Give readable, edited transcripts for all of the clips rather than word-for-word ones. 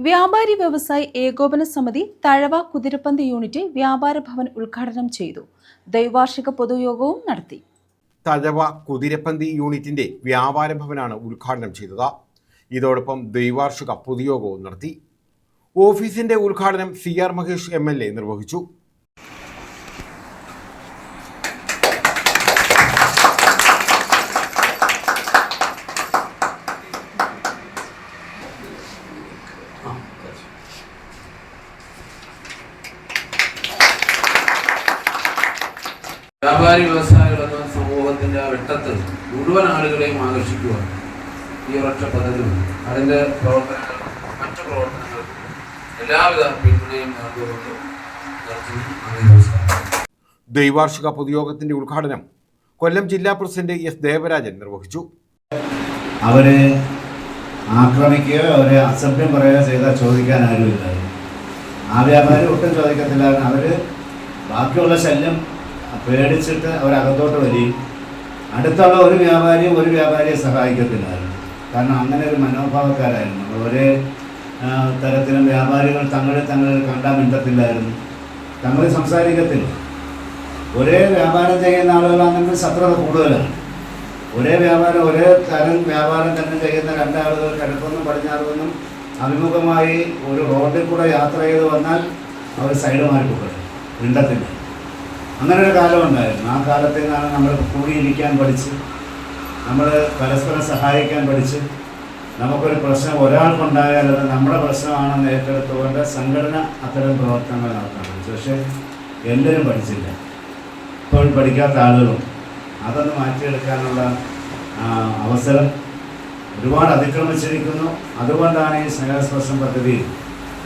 വ്യാപാരി വ്യവസായി ഏകോപന സമിതി തഴവ കുതിരപ്പന്ത് യൂണിറ്റ് വ്യാപാര ഭവൻ ഉദ്ഘാടനം ചെയ്തു. ദ്വൈവാർഷിക പൊതുയോഗവും നടത്തി. തഴവ കുതിരപ്പന്തി യൂണിറ്റിന്റെ വ്യാപാര ഭവനാണ് ഉദ്ഘാടനം ചെയ്തത്. ഇതോടൊപ്പം ദ്വൈവാർഷിക പൊതുയോഗവും നടത്തി. ഓഫീസിന്റെ ഉദ്ഘാടനം CR മഹേഷ് MLA നിർവഹിച്ചു. വ്യാപാരി വ്യവസായികൾ എന്ന സമൂഹത്തിന്റെ വെട്ടത്തിൽ മുഴുവൻ ആളുകളെയും ആകർഷിക്കുക ഈ ഒരൊറ്റ പദ്ധതിയുണ്ട്. അതിന്റെ പ്രവർത്തനങ്ങൾ മറ്റു പ്രവർത്തനങ്ങൾ എല്ലാവിധ പിന്തുണയും നൽകുകൊണ്ട് ദ്വൈവാർഷിക പൊതുയോഗത്തിന്റെ ഉദ്ഘാടനം കൊല്ലം ജില്ലാ പ്രസിഡന്റ് S ദേവരാജൻ നിർവഹിച്ചു. അവരെ ആക്രമിക്കുകയോ അവരെ അസഭ്യം പറയുകയോ ചെയ്താൽ ചോദിക്കാൻ ആരുമില്ലായിരുന്നു. ആ വ്യാപാരി ഒട്ടും ചോദിക്കത്തില്ല. അവര് ബാക്കിയുള്ള ശല്യം പേടിച്ചിട്ട് അവരകത്തോട്ട് വരികയും അടുത്തുള്ള ഒരു വ്യാപാരിയെ സഹായിക്കത്തില്ലായിരുന്നു. കാരണം അങ്ങനെ ഒരു മനോഭാവക്കാരായിരുന്നു. ഒരേ തരത്തിലും വ്യാപാരികൾ തങ്ങളിൽ കണ്ടാൽ മിണ്ടത്തില്ലായിരുന്നു, തങ്ങളിൽ സംസാരിക്കത്തില്ല. ഒരേ വ്യാപാരം ചെയ്യുന്ന ആളുകളാണെങ്കിൽ ശത്രുത കൂടുതലാണ്. ഒരേ തരം വ്യാപാരം തന്നെ ചെയ്യുന്ന രണ്ടാളുകൾ കിഴക്കൊന്നും പടിഞ്ഞാറുമെന്നും അഭിമുഖമായി ഒരു റോഡിൽ കൂടെ യാത്ര ചെയ്ത് വന്നാൽ അവർ സൈഡ് മാറിപ്പോകട്ടെ, മിണ്ടത്തില്ല. അങ്ങനെ ഒരു കാലം ഉണ്ടായിരുന്നു. ആ കാലത്തിൽ നിന്നാണ് നമ്മൾ കൂടിയിരിക്കാൻ പഠിച്ച്, നമ്മൾ പരസ്പരം സഹായിക്കാൻ പഠിച്ച്, നമുക്കൊരു പ്രശ്നം ഒരാൾക്കുണ്ടായാൽ അത് നമ്മുടെ പ്രശ്നമാണെന്ന് ഏറ്റെടുത്തുകൊണ്ട് സംഘടന അത്തരം പ്രവർത്തനങ്ങൾ നടത്താൻ പഠിച്ചു. പക്ഷേ എല്ലാവരും പഠിച്ചില്ല. ഇപ്പോൾ പഠിക്കാത്ത ആളുകളും അതൊന്ന് മാറ്റിയെടുക്കാനുള്ള അവസരം ഒരുപാട് അതിക്രമിച്ചിരിക്കുന്നു. അതുകൊണ്ടാണ് ഈ സ്നേഹസ്പർശം പദ്ധതി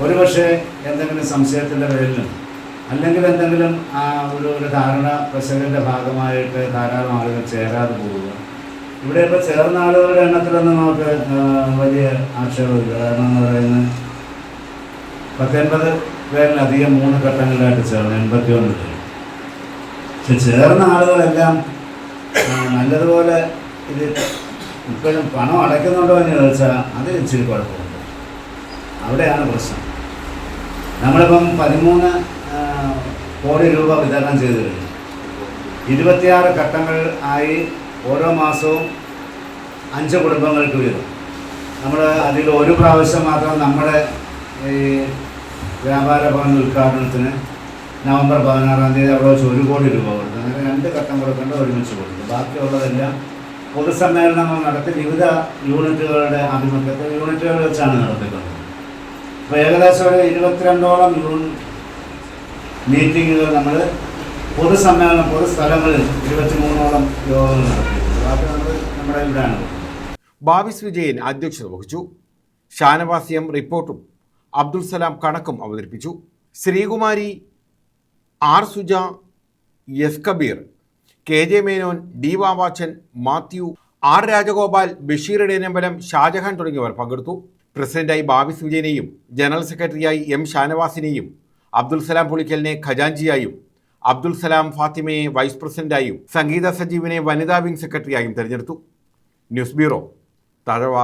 ഒരുപക്ഷെ എന്തെങ്കിലും സംശയത്തിൻ്റെ പേരിലും അല്ലെങ്കിൽ എന്തെങ്കിലും ഒരു ധാരണ പ്രശ്നത്തിൻ്റെ ഭാഗമായിട്ട് ധാരാളം ആളുകൾ ചേരാതെ പോവുക. ഇവിടെ ഇപ്പോൾ ചേർന്ന ആളുകളുടെ എണ്ണത്തിലൊന്നും നമുക്ക് വലിയ ആക്ഷേപമില്ല. കാരണം എന്ന് പറയുന്നത് 19 പേരിലധികം 3 ഘട്ടങ്ങളിലായിട്ട് ചേർന്ന് 81 പേര്. പക്ഷെ ചേർന്ന ആളുകളെല്ലാം നല്ലതുപോലെ ഇത് ഇപ്പോഴും പണം അടയ്ക്കുന്നുണ്ടോ എന്ന് ചോദിച്ചാൽ അത് ഇച്ചിരി കുഴപ്പമുണ്ട്. അവിടെയാണ് പ്രശ്നം. നമ്മളിപ്പം 13 കോടി രൂപ വിതരണം ചെയ്തു കഴിഞ്ഞു. 26 ഘട്ടങ്ങൾ ആയി. ഓരോ മാസവും 5 കുടുംബങ്ങൾക്ക് വീതം. നമ്മൾ അതിൽ ഒരു പ്രാവശ്യം മാത്രം നമ്മുടെ ഈ വ്യാപാര ഭവൻ ഉദ്ഘാടനത്തിന് നവംബർ 16-ാം തീയതി അവിടെ വെച്ച് 1 കോടി രൂപ കൊടുത്തു. അങ്ങനെ 2 ഘട്ടം കൊടുക്കേണ്ട ഒരുമിച്ച് കൊടുത്തു. ബാക്കിയുള്ളതെല്ലാം പൊതുസമ്മേളനങ്ങൾ നടത്തി വിവിധ യൂണിറ്റുകളുടെ ആഭിമുഖ്യത്തിൽ യൂണിറ്റുകൾ വെച്ചാണ് നടത്തിയിട്ടുള്ളത്. അപ്പോൾ ഏകദേശം ഒരു 22ഓളം മീറ്റിങ്ങുകൾ നമ്മൾ പൊതുസമ്മേളനം പൊതുസ്ഥലങ്ങളിൽ 23ഓളം യോഗങ്ങൾ നടത്തിയിട്ടുണ്ട്. ബാക്കി നമ്മുടെ ഇവിടെയാണ്. ബാവിസ് വിജയൻ അധ്യക്ഷത വഹിച്ചു. ഷാനവാസ് M റിപ്പോർട്ടും അബ്ദുൽ സലാം കണക്കും അവതരിപ്പിച്ചു. Sreekumari, R Suja, S Kabir, KJ Menon, D Vavachan, Mathew, R Rajagopal, Basheer Idayanambalam, Shah Jahan തുടങ്ങിയവർ പങ്കെടുത്തു. പ്രസിഡന്റായി ബാവിസ് വിജയനെയും ജനറൽ സെക്രട്ടറിയായി M ഷാനവാസിനെയും അബ്ദുൽ സലാം പുളിക്കലിനെ ഖജാൻജിയായും അബ്ദുൽ സലാം ഫാത്തിമയെ വൈസ് പ്രസിഡന്റായും സംഗീത സജീവിനെ വനിതാ വിംഗ് സെക്രട്ടറിയായും തെരഞ്ഞെടുത്തു. News bureau, Thazhava.